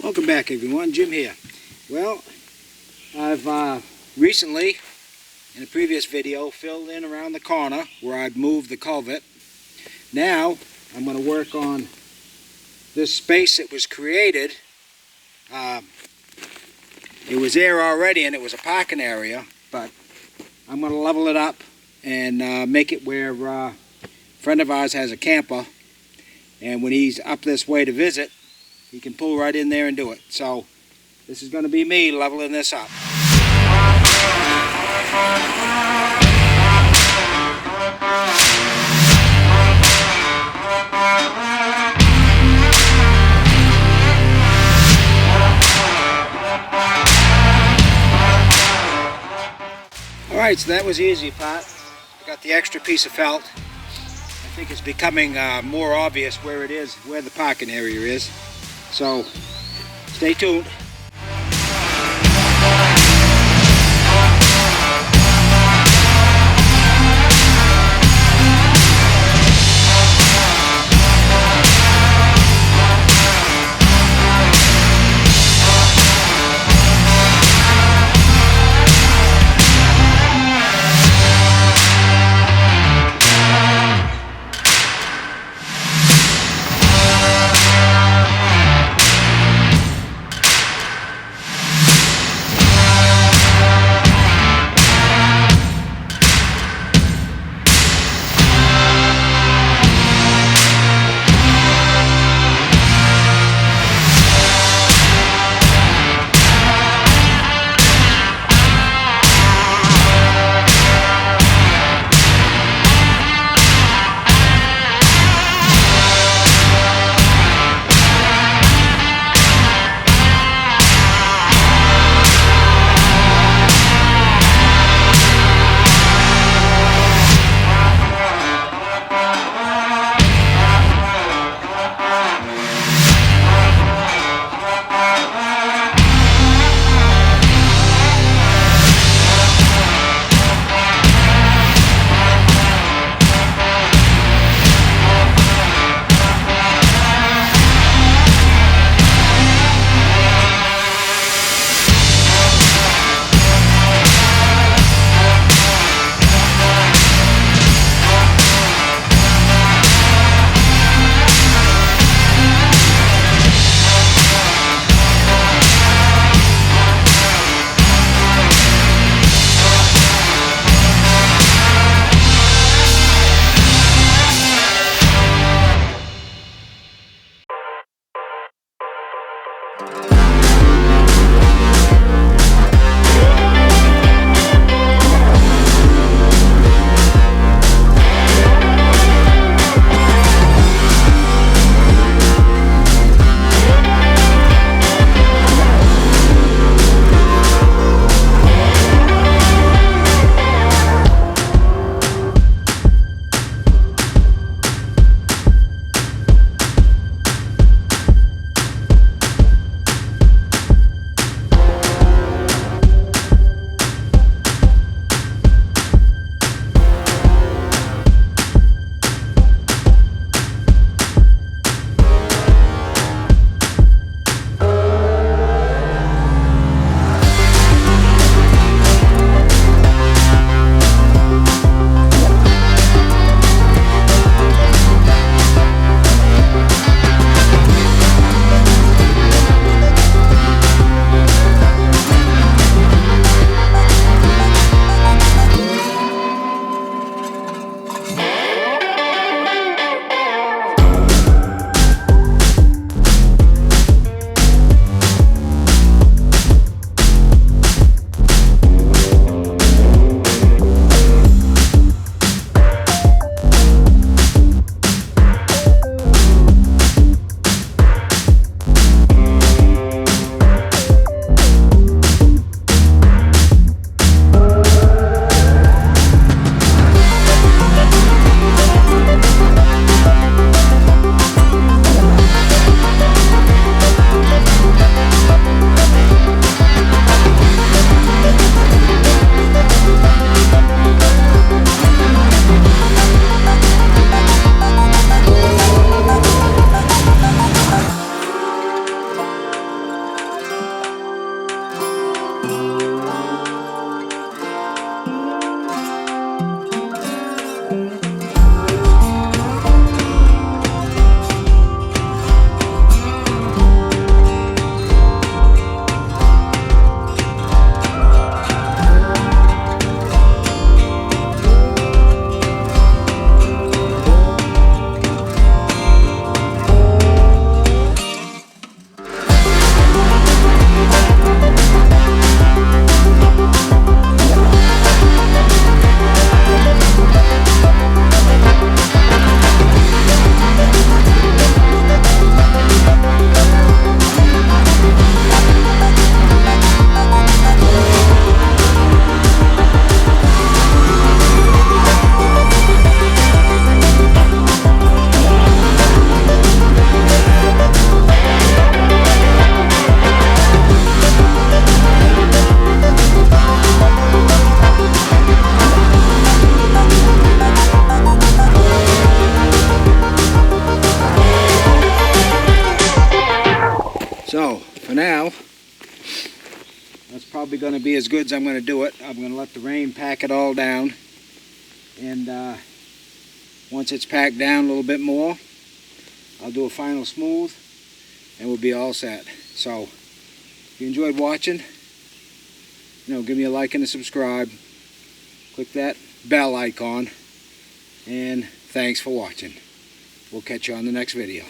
Welcome back, everyone. Jim here. Well, I've recently, in a previous video, filled in around the corner where I'd moved the culvert. Now I'm going to work on this space that was created. It was there already and it was a parking area, but I'm going to level it up and make it where a friend of ours has a camper, and when he's up this way to visit, he can pull right in there and do it. So this is going to be me leveling this up. Alright, so that was the easy part. I got the extra piece of felt. I think it's becoming more obvious where it is, where the parking area is. So, stay tuned. for now, that's probably going to be as good as I'm going to do it. I'm going to let the rain pack it all down. And once it's packed down a little bit more, I'll do a final smooth and we'll be all set. So if you enjoyed watching, give me a like and a subscribe. Click that bell icon. And thanks for watching. We'll catch you on the next video.